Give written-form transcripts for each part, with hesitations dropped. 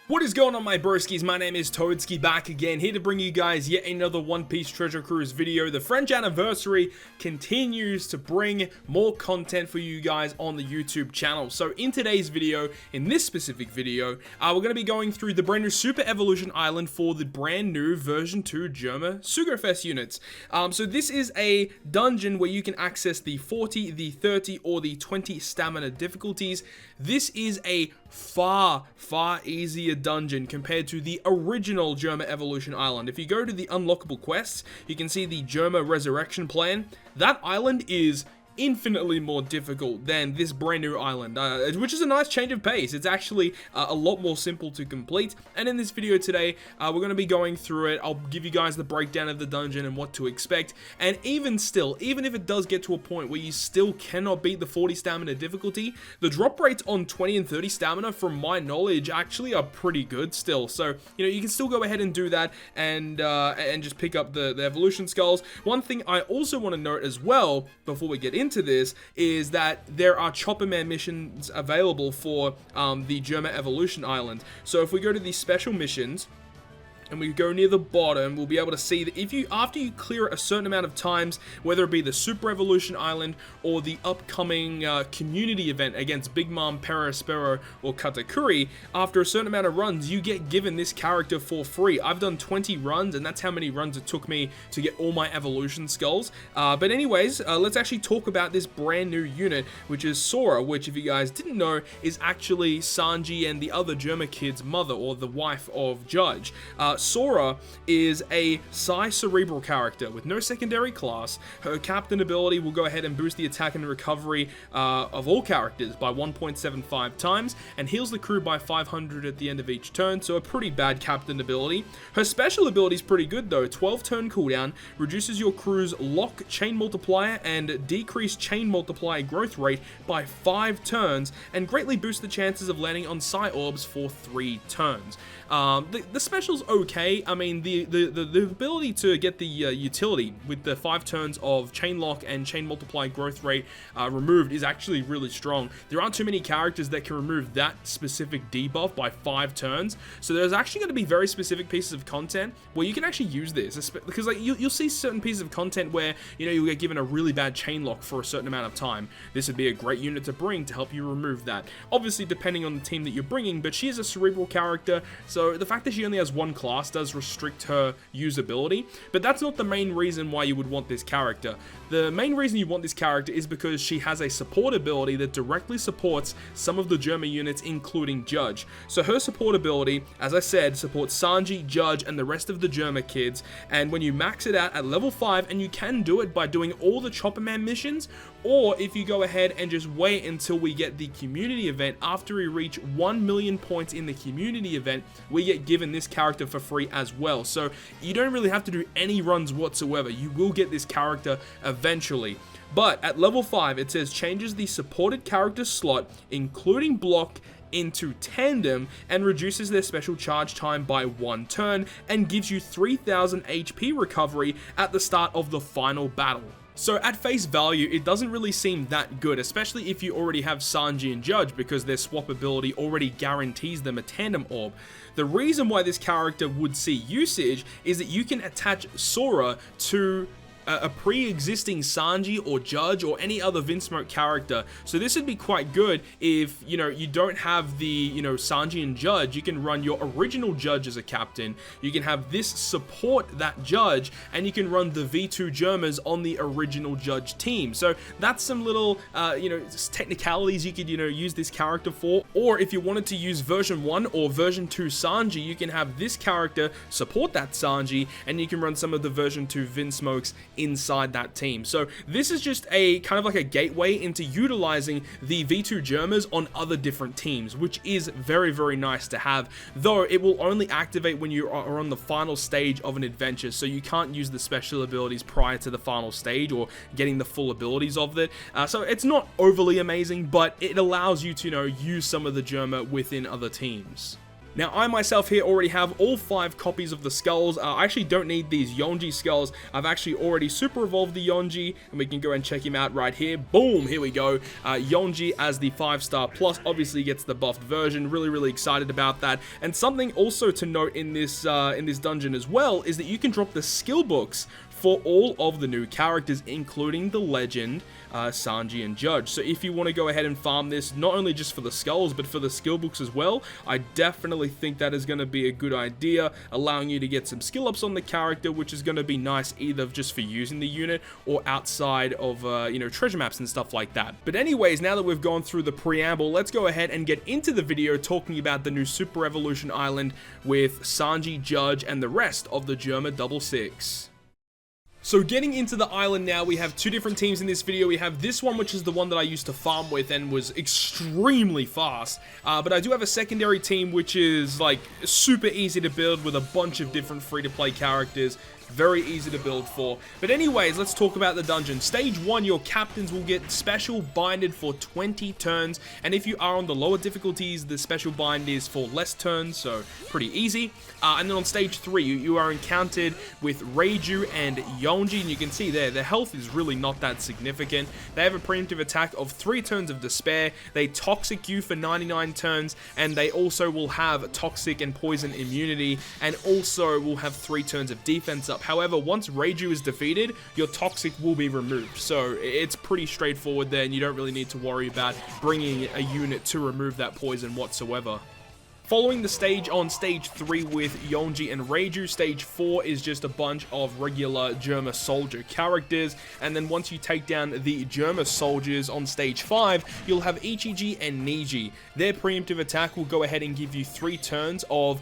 What is going on, my broskiis? My name is Toadskii, back again, here to bring you guys yet another One Piece Treasure Cruise video. The French anniversary continues to bring more content for you guys on the YouTube channel. So in today's video, in this specific video, we're going to be going through the brand new Super Evolution Island for the brand new version 2 GERMA Sugarfest units. So this is a dungeon where you can access the 40, the 30, or the 20 stamina difficulties. This is a far easier dungeon compared to the original GERMA Evolution Island. If you go to the unlockable quests, you can see the GERMA Resurrection Plan. That island is infinitely more difficult than this brand new island, which is a nice change of pace. It's actually a lot more simple to complete, and in this video today we're going to be going through it. I'll give you guys the breakdown of the dungeon and what to expect, and even if it does get to a point where you still cannot beat the 40 stamina difficulty, the drop rates on 20 and 30 stamina, from my knowledge, actually are pretty good still. So you can still go ahead and do that and just pick up the evolution skulls. One thing I also want to note as well before we get into this is that there are Chopper Man missions available for the GERMA Evolution Island. So if we go to the special missions and we go near the bottom, we'll be able to see that after you clear a certain amount of times, whether it be the Super Evolution Island or the upcoming community event against Big Mom, Perispero, or Katakuri, after a certain amount of runs, you get given this character for free. I've done 20 runs, and that's how many runs it took me to get all my evolution skulls. But anyways, let's actually talk about this brand new unit, which is Sora, which, if you guys didn't know, is actually Sanji and the other GERMA kid's mother, or the wife of Judge. Sora is a Psi Cerebral character with no secondary class. Her captain ability will go ahead and boost the attack and recovery of all characters by 1.75 times, and heals the crew by 500 at the end of each turn, so a pretty bad captain ability. Her special ability is pretty good though. 12 turn cooldown, reduces your crew's lock chain multiplier and decrease chain multiplier growth rate by 5 turns, and greatly boosts the chances of landing on Psi orbs for 3 turns. The special's okay. I mean, the ability to get the utility with the 5 turns of chain lock and chain multiply growth rate removed is actually really strong. There aren't too many characters that can remove that specific debuff by 5 turns, so there's actually going to be very specific pieces of content where you can actually use this, because like you'll see certain pieces of content where you'll get given a really bad chain lock for a certain amount of time. This would be a great unit to bring to help you remove that, obviously depending on the team that you're bringing, but she is a cerebral character, so the fact that she only has one class does restrict her usability, but that's not the main reason why you would want this character. The main reason you want this character is because she has a support ability that directly supports some of the GERMA units, including Judge. So her support ability, as I said, supports Sanji, Judge, and the rest of the GERMA kids, and when you max it out at level 5, and you can do it by doing all the Chopper Man missions, or if you go ahead and just wait until we get the community event, after we reach 1 million points in the community event, we get given this character for free as well. So you don't really have to do any runs whatsoever. You will get this character eventually. But at level 5, it says changes the supported character slot, including block, into tandem, and reduces their special charge time by 1 turn, and gives you 3000 HP recovery at the start of the final battle. So at face value, it doesn't really seem that good, especially if you already have Sanji and Judge, because their swap ability already guarantees them a tandem orb. The reason why this character would see usage is that you can attach Sora to a pre-existing Sanji or Judge or any other Vinsmoke character. So this would be quite good if you don't have the Sanji and Judge. You can run your original Judge as a captain, you can have this support that Judge, and you can run the V2 GERMAs on the original Judge team. So that's some little technicalities you could use this character for. Or if you wanted to use version 1 or version 2 Sanji, you can have this character support that Sanji, and you can run some of the version 2 Vinsmokes inside that team. So this is just a kind of like a gateway into utilizing the V2 GERMAs on other different teams, which is very nice to have, though it will only activate when you are on the final stage of an adventure, so you can't use the special abilities prior to the final stage or getting the full abilities of it. So it's not overly amazing, but it allows you to use some of the GERMA within other teams. Now, I myself here already have all 5 copies of the skulls. I actually don't need these Yonji skulls. I've actually already super evolved the Yonji, and we can go and check him out right here. Boom, here we go. Yonji as the 5-star plus, obviously gets the buffed version. Really excited about that. And something also to note in this dungeon as well is that you can drop the skill books for all of the new characters, including the legend, Sanji and Judge. So if you want to go ahead and farm this, not only just for the skulls, but for the skill books as well, I definitely think that is going to be a good idea, allowing you to get some skill ups on the character, which is going to be nice either just for using the unit or outside of, you know, treasure maps and stuff like that. But anyways, now that we've gone through the preamble, let's go ahead and get into the video talking about the new Super Evolution Island with Sanji, Judge, and the rest of the GERMA 66. So getting into the island now, we have 2 different teams in this video. We have this one, which is the one that I used to farm with and was extremely fast. But I do have a secondary team, which is like super easy to build with a bunch of different free-to-play characters. Very easy to build for. But anyways, let's talk about the dungeon. Stage 1, your captains will get special binded for 20 turns. And if you are on the lower difficulties, the special bind is for less turns, so pretty easy. And then on stage 3, you are encountered with Reiju and Yonji, and you can see there, their health is really not that significant. They have a preemptive attack of 3 turns of despair. They toxic you for 99 turns, and they also will have toxic and poison immunity, and also will have 3 turns of defense up. However, once Reiju is defeated, your toxic will be removed. So it's pretty straightforward there, and you don't really need to worry about bringing a unit to remove that poison whatsoever. Following the stage on stage 3 with Yonji and Reiju, stage 4 is just a bunch of regular GERMA soldier characters, and then once you take down the GERMA soldiers on stage 5, you'll have Ichiji and Niji. Their preemptive attack will go ahead and give you 3 turns of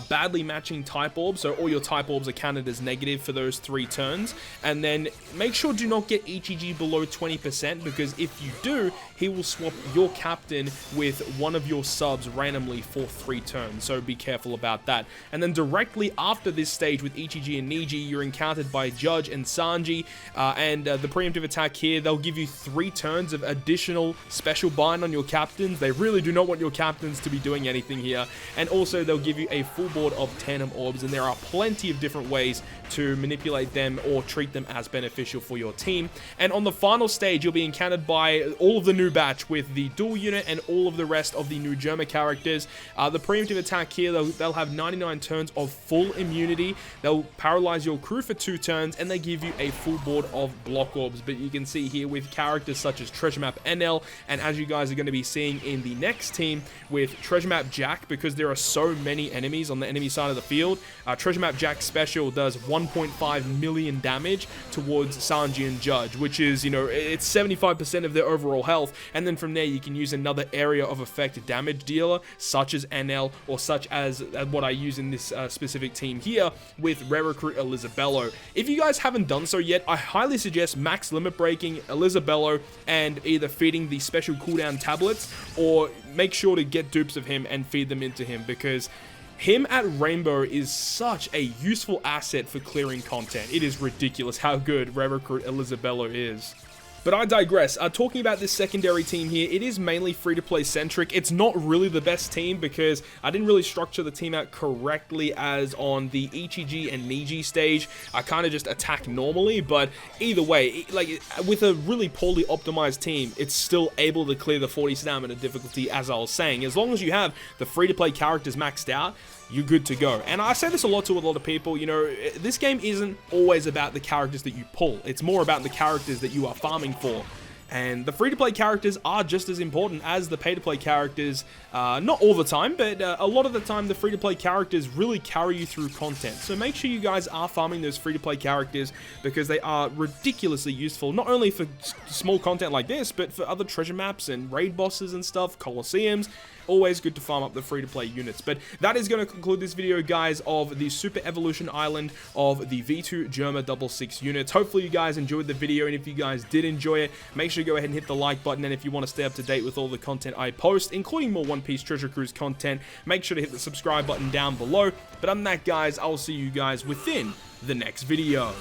badly matching type orbs, so all your type orbs are counted as negative for those 3 turns, and then make sure do not get Ichiji below 20%, because if you do, he will swap your captain with one of your subs randomly for 3 turns, so be careful about that. And then directly after this stage with Ichiji and Niji, you're encountered by Judge and Sanji, and the preemptive attack here, they'll give you 3 turns of additional special bind on your captains. They really do not want your captains to be doing anything here, and also they'll give you a full board of tandem orbs, and there are plenty of different ways to manipulate them or treat them as beneficial for your team. And on the final stage, you'll be encountered by all of the new batch with the dual unit and all of the rest of the new GERMA characters. The preemptive attack here, they'll have 99 turns of full immunity. They'll paralyze your crew for 2 turns, and they give you a full board of block orbs. But you can see here with characters such as Treasure Map NL, and as you guys are going to be seeing in the next team with Treasure Map Jack, because there are so many enemies on the enemy side of the field, Treasure Map Jack special does 1.5 million damage towards Sanji and Judge, which is, you know, it's 75% of their overall health. And then from there, you can use another area of effect damage dealer, such as NL, or such as what I use in this specific team here with Rare Recruit Elizabello. If you guys haven't done so yet, I highly suggest max limit breaking Elizabello and either feeding the special cooldown tablets, or make sure to get dupes of him and feed them into him, because him at Rainbow is such a useful asset for clearing content. It is ridiculous how good Rare Recruit Elizabello is. But I digress. Talking about this secondary team here, it is mainly free-to-play centric. It's not really the best team because I didn't really structure the team out correctly as on the Ichiji and Niji stage. I kind of just attack normally, but either way, like with a really poorly optimized team, it's still able to clear the 40 stamina difficulty, as I was saying. As long as you have the free-to-play characters maxed out, you're good to go. And I say this a lot to a lot of people, you know, this game isn't always about the characters that you pull. It's more about the characters that you are farming for. And the free-to-play characters are just as important as the pay-to-play characters. Not all the time, but a lot of the time, the free-to-play characters really carry you through content. So make sure you guys are farming those free-to-play characters, because they are ridiculously useful, not only for small content like this, but for other treasure maps and raid bosses and stuff, Colosseums. Always good to farm up the free-to-play units. But that is going to conclude this video, guys, of the Super Evolution Island of the V2 GERMA 66 units. Hopefully you guys enjoyed the video, and if you guys did enjoy it, make sure you go ahead and hit the like button. And if you want to stay up to date with all the content I post, including more One Piece Treasure Cruise content, make sure to hit the subscribe button down below. But other than that, guys, I will see you guys within the next video.